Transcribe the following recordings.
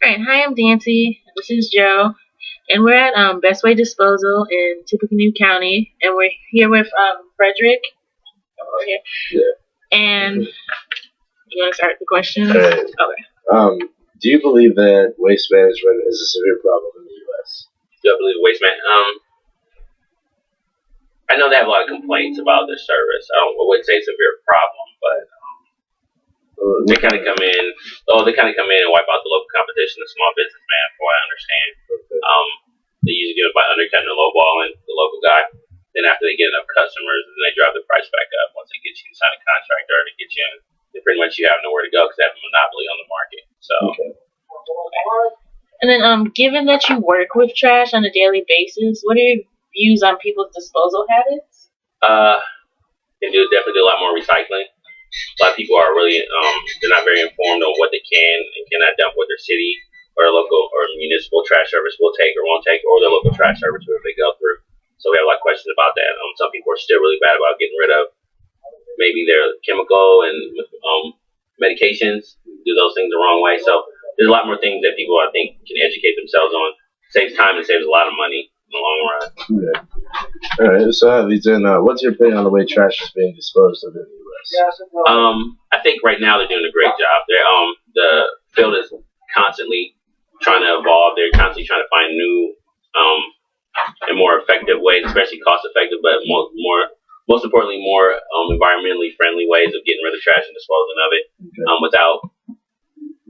All right, hi, I'm Dancey. This is Joe, and we're at Best Way Disposal in Tippecanoe County, and we're here with Frederick over here. Yeah. And you want to start the questions? Okay. Do you believe that waste management is a severe problem in the U.S.? Do I believe waste management? I know they have a lot of complaints about their service. I wouldn't say it's a severe problem, but they kind of come in. They kind of come in and wipe out the local competition, the small businessman, from what I understand. They usually get it by undercutting the low ball and the local guy. Then after they get enough customers, then they drive the price back up. Once they get you to sign a contract or to get you in, then pretty much you have nowhere to go because they have a monopoly on the market. So. Okay. And then, given that you work with trash on a daily basis, what are your views on people's disposal habits? They definitely do a lot more recycling. A lot of people are really they're not very informed on what they can and cannot dump with their city or local or municipal trash service will take or won't take, or their local trash service wherever they go through. So we have a lot of questions about that. Some people are still really bad about getting rid of maybe their chemical and medications, do those things the wrong way. So there's a lot more things that people I think can educate themselves on. Saves time and saves a lot of money in the long run. Yeah. All right. So what's your opinion on the way trash is being disposed of in the U.S.? I think right now they're doing a great job. The field is constantly trying to evolve. They're constantly trying to find new and more effective ways, especially cost effective, but most importantly, more environmentally friendly ways of getting rid of trash and disposing of it without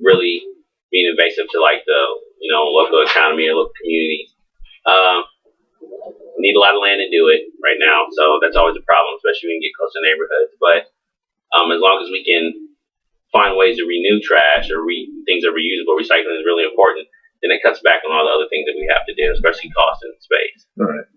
really being invasive to like the local economy or local communities. Need a lot of land to do it right now, so that's always a problem, especially when you get close to neighborhoods. But as long as we can find ways to renew trash or things that are reusable, recycling is really important. Then it cuts back on all the other things that we have to do, especially cost and space. All right.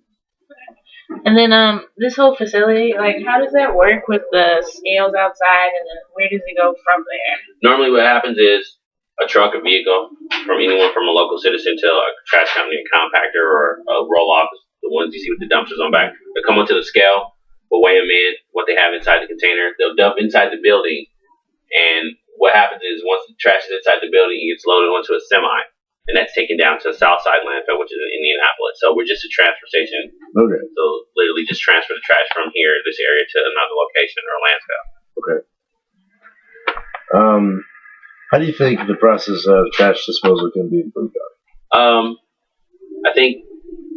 And then this whole facility, like, how does that work with the scales outside, and then where does it go from there? Normally, what happens is a truck, a vehicle, from anyone from a local citizen to a trash company, a compactor, or a roll-off, the ones you see with the dumpsters on back, they'll come onto the scale, we'll weigh them in, what they have inside the container. They'll dump inside the building, and what happens is once the trash is inside the building, it gets loaded onto a semi, and that's taken down to the Southside landfill, which is in Indianapolis. So we're just a transfer station. Okay. So literally just transfer the trash from here, this area, to another location or landfill. Okay. How do you think the process of trash disposal can be improved on? I think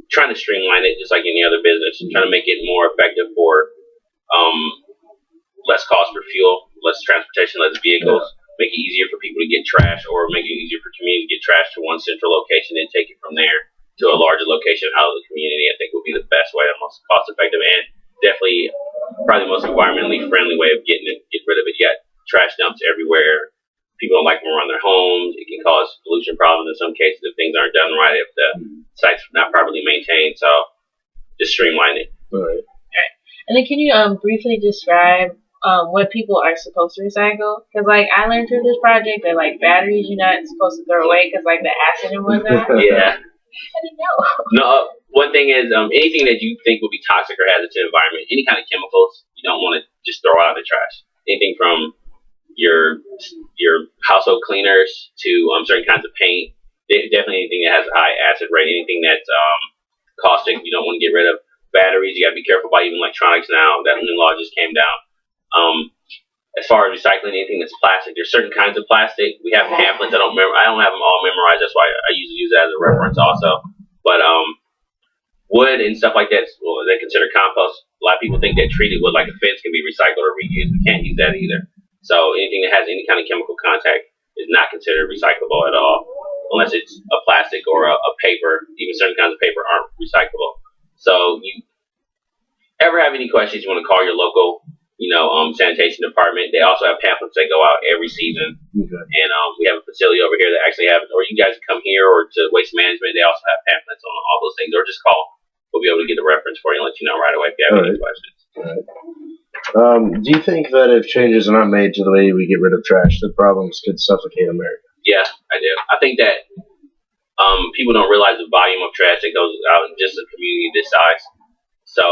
trying to streamline it just like any other business, and trying to make it more effective for less cost for fuel, less transportation, less vehicles, make it easier for people to get trash, or make it easier for community to get trash to one central location and take it from there to a larger location out of the community. I think would be the best way, the most cost effective, and definitely probably the most environmentally friendly way of get rid of it. You got trash dumps everywhere. People don't like them around their homes. It can cause pollution problems in some cases if things aren't done right, if the site's not properly maintained. So just streamline it. All right. Okay. And then can you briefly describe what people are supposed to recycle? Because, like, I learned through this project that, like, batteries you're not supposed to throw away because, like, the acid and whatnot. Yeah. I didn't know. No, one thing is anything that you think would be toxic or hazardous to the environment, any kind of chemicals, you don't want to just throw out of the trash. Anything from your household cleaners to certain kinds of paint, definitely anything that has a high acid rate, anything that's caustic, you don't want to get rid of. Batteries, you got to be careful about even electronics now. That new law just came down. As far as recycling anything that's plastic, there's certain kinds of plastic. We have pamphlets. I don't have them all memorized. That's why I usually use that as a reference also. But wood and stuff like that, well, they consider compost. A lot of people think that treated wood like a fence can be recycled or reused. We can't use that either. So anything that has any kind of chemical contact is not considered recyclable at all, unless it's a plastic or a paper. Even certain kinds of paper aren't recyclable. So you ever have any questions, you want to call your local sanitation department. They also have pamphlets that go out every season. Okay. And we have a facility over here that actually have, or you guys come here or to Waste Management, they also have pamphlets on all those things, or just call. We'll be able to get the reference for you and let you know right away if you have any questions. All right. Do you think that if changes are not made to the way we get rid of trash, the problems could suffocate America? Yeah, I do. I think that people don't realize the volume of trash that goes out in just a community this size. So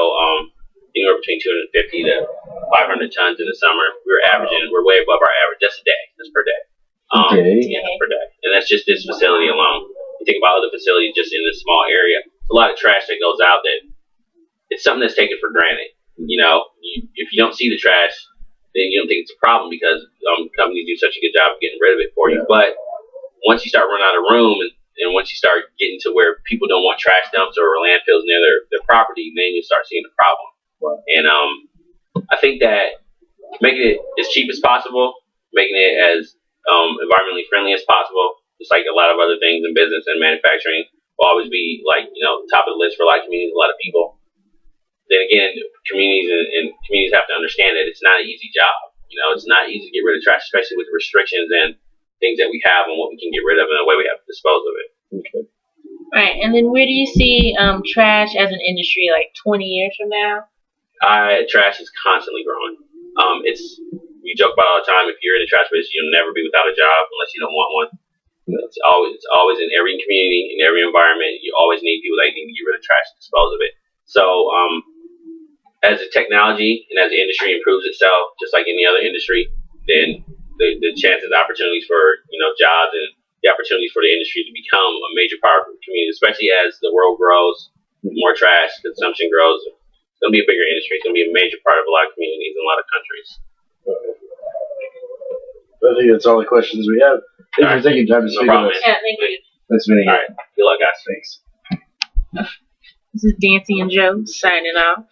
anywhere between 250 to 500 tons in the summer. We're way above our average. That's a day. That's per day. Okay. Yeah, per day. and that's just this facility alone. You think about other facilities just in this small area. There's a lot of trash that goes out that it's something that's taken for granted. If you don't see the trash, then you don't think it's a problem because companies do such a good job of getting rid of it for you. But once you start running out of room and once you start getting to where people don't want trash dumps or landfills near their property, then you start seeing the problem. Wow. And I think that making it as cheap as possible, making it as environmentally friendly as possible, just like a lot of other things in business and manufacturing, will always be top of the list for a lot of communities, a lot of people. Then again, communities and communities have to understand that it's not an easy job. It's not easy to get rid of trash, especially with the restrictions and things that we have and what we can get rid of and the way we have to dispose of it. Okay. Right, and then where do you see trash as an industry like 20 years from now? Trash is constantly growing. We joke about it all the time. If you're in the trash business, you'll never be without a job unless you don't want one. It's always in every community, in every environment. You always need people that need to get rid of trash and dispose of it. So, as the technology and as the industry improves itself, just like any other industry, then the chances, opportunities for jobs and the opportunities for the industry to become a major part of the community, especially as the world grows, more trash consumption grows. It's going to be a bigger industry. It's going to be a major part of a lot of communities and a lot of countries. I think that's all the questions we have. Thanks for taking time to speak with us. Yeah, thank you. Nice meeting you. All right. Good luck, guys. Thanks. This is Dancey and Joe signing off.